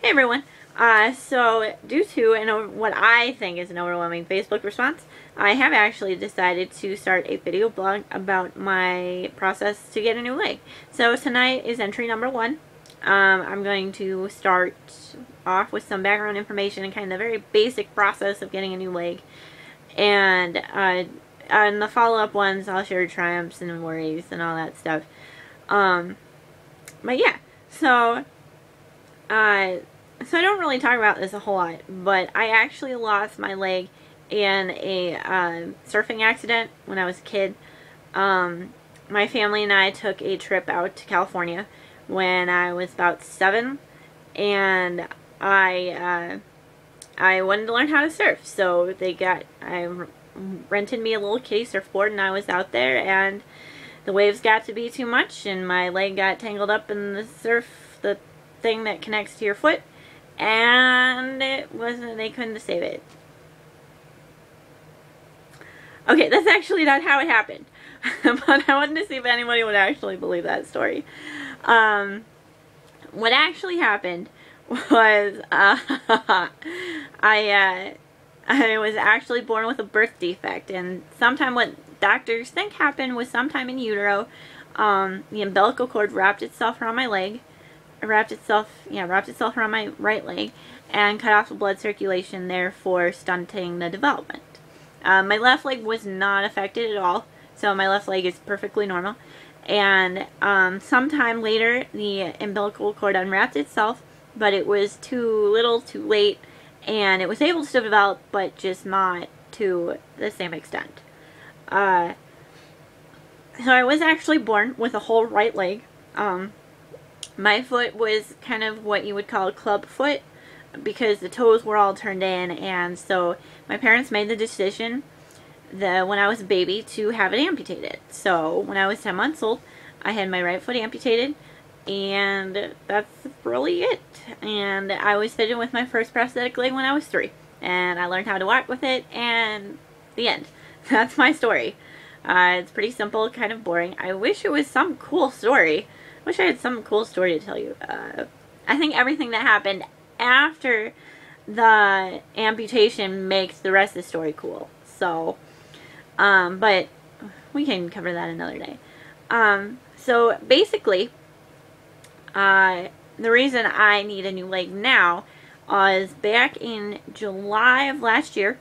Hey everyone. So due to what I think is an overwhelming Facebook response, I have actually decided to start a video blog about my process to get a new leg. So tonight is entry number 1. I'm going to start off with some background information and kind of the very basic process of getting a new leg. And on the follow-up ones, I'll share triumphs and worries and all that stuff. But yeah, so I don't really talk about this a whole lot, but I actually lost my leg in a surfing accident when I was a kid. My family and I took a trip out to California when I was about 7, and I wanted to learn how to surf, so I rented me a little kiddie surfboard, and I was out there, and the waves got to be too much, and my leg got tangled up in the thing that connects to your foot, and they couldn't save it. Okay, that's actually not how it happened. But I wanted to see if anybody would actually believe that story. What actually happened was, I was actually born with a birth defect, and sometime what doctors think happened was sometime in utero, the umbilical cord wrapped itself around my leg, wrapped itself around my right leg, and cut off the blood circulation, therefore stunting the development. My left leg was not affected at all, so my left leg is perfectly normal. And sometime later, the umbilical cord unwrapped itself, but it was too little, too late, and it was able to develop, but just not to the same extent. So I was actually born with a whole right leg. My foot was kind of what you would call a club foot, because the toes were all turned in, and so my parents made the decision when I was a baby to have it amputated. So when I was 10 months old, I had my right foot amputated, and that's really it. And I was fitted with my first prosthetic leg when I was 3, and I learned how to walk with it, and the end. That's my story. It's pretty simple, kind of boring. I wish it was some cool story. Wish I had some cool story to tell you. I think everything that happened after the amputation makes the rest of the story cool. So, but we can cover that another day. So basically, the reason I need a new leg now is back in July of last year,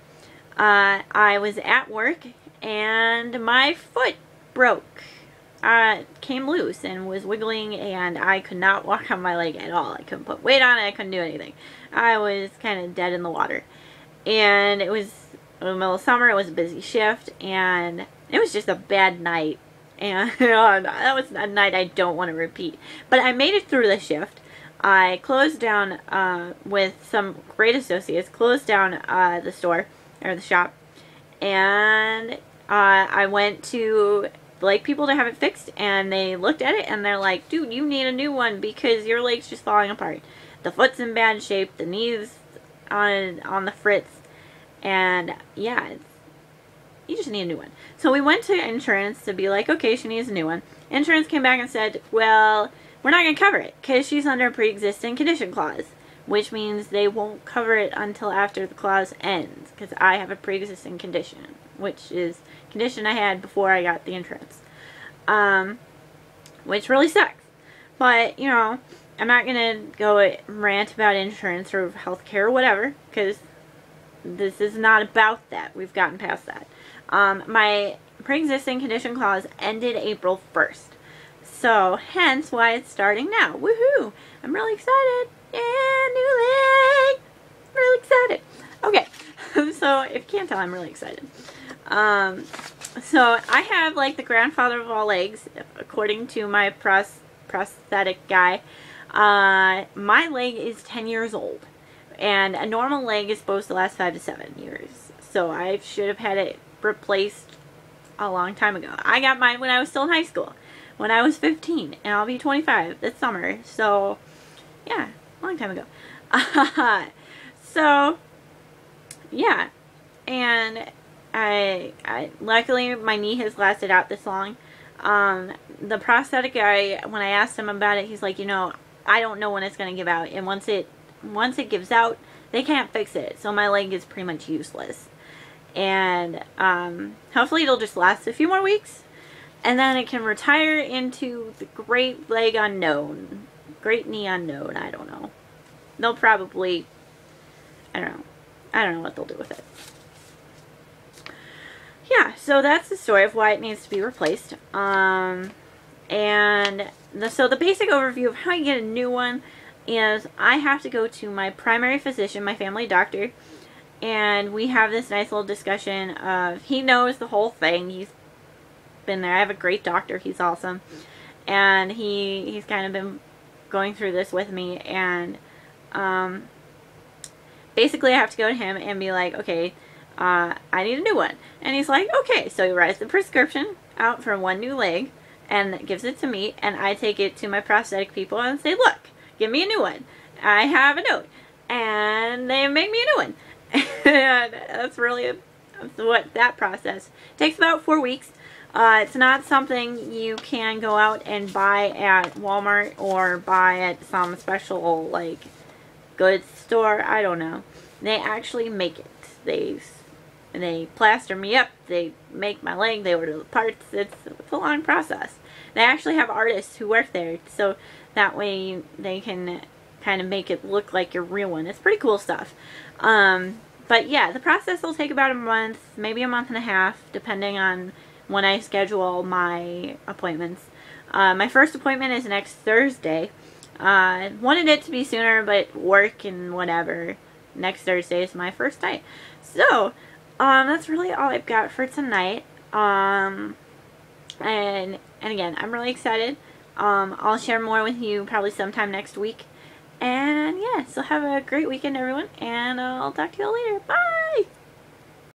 I was at work and my foot broke. Came loose and was wiggling, and I could not walk on my leg at all. I couldn't put weight on it. I couldn't do anything. I was kind of dead in the water. And it was in the middle of summer. It was a busy shift, and it was just a bad night. And that was a night I don't want to repeat. But I made it through the shift. I closed down with some great associates. Closed down the store or the shop, and I went to people to have it fixed, and they looked at it and they're like, dude, you need a new one because your leg's just falling apart. The foot's in bad shape, the knee's on the fritz, and yeah, you just need a new one. So we went to insurance to be like, okay, she needs a new one. Insurance came back and said, well, we're not going to cover it because she's under a pre-existing condition clause, which means they won't cover it until after the clause ends, because I have a pre-existing condition, which is a condition I had before I got the insurance, which really sucks. But, you know, I'm not going to go rant about insurance or healthcare or whatever, because this is not about that. We've gotten past that. My pre-existing condition clause ended April 1st, so hence why it's starting now. Woohoo! I'm really excited. Yeah, new leg! Really excited. Okay, so if you can't tell, I'm really excited. So I have like the grandfather of all legs, according to my prosthetic guy. My leg is 10 years old, and a normal leg is supposed to last 5 to 7 years. So I should have had it replaced a long time ago. I got mine when I was still in high school, when I was 15, and I'll be 25 this summer. So yeah, a long time ago. So yeah, and I luckily my knee has lasted out this long. The prosthetic guy, when I asked him about it, he's like, you know, I don't know when it's going to give out, and once it once it gives out, they can't fix it. So my leg is pretty much useless. And hopefully it'll just last a few more weeks. And then it can retire into the great leg unknown. Great knee unknown. I don't know. They'll probably, I don't know. I don't know what they'll do with it. Yeah, so that's the story of why it needs to be replaced. So the basic overview of how you get a new one is I have to go to my primary physician, my family doctor, and we have this nice little discussion of, he knows the whole thing. He's been there. I have a great doctor. He's awesome. And he's kind of been going through this with me, and basically I have to go to him and be like, okay, I need a new one. And he's like, okay. So he writes the prescription out for one new leg and gives it to me, and I take it to my prosthetic people and say, look, give me a new one. I have a note. And they make me a new one. And that's really what that process takes. About 4 weeks. It's not something you can go out and buy at Walmart or buy at some special, like, goods store. I don't know. They actually make it. They plaster me up. They make my leg. They order the parts. It's a long process. They actually have artists who work there, so that way they can kind of make it look like your real one. It's pretty cool stuff. But yeah, the process will take about a month, maybe a month and a half, depending on when I schedule my appointments. My first appointment is next Thursday. Wanted it to be sooner, but work and whatever. Next Thursday is my first night. So, that's really all I've got for tonight. And again, I'm really excited. I'll share more with you probably sometime next week. And yeah, so have a great weekend, everyone. And I'll talk to you all later. Bye!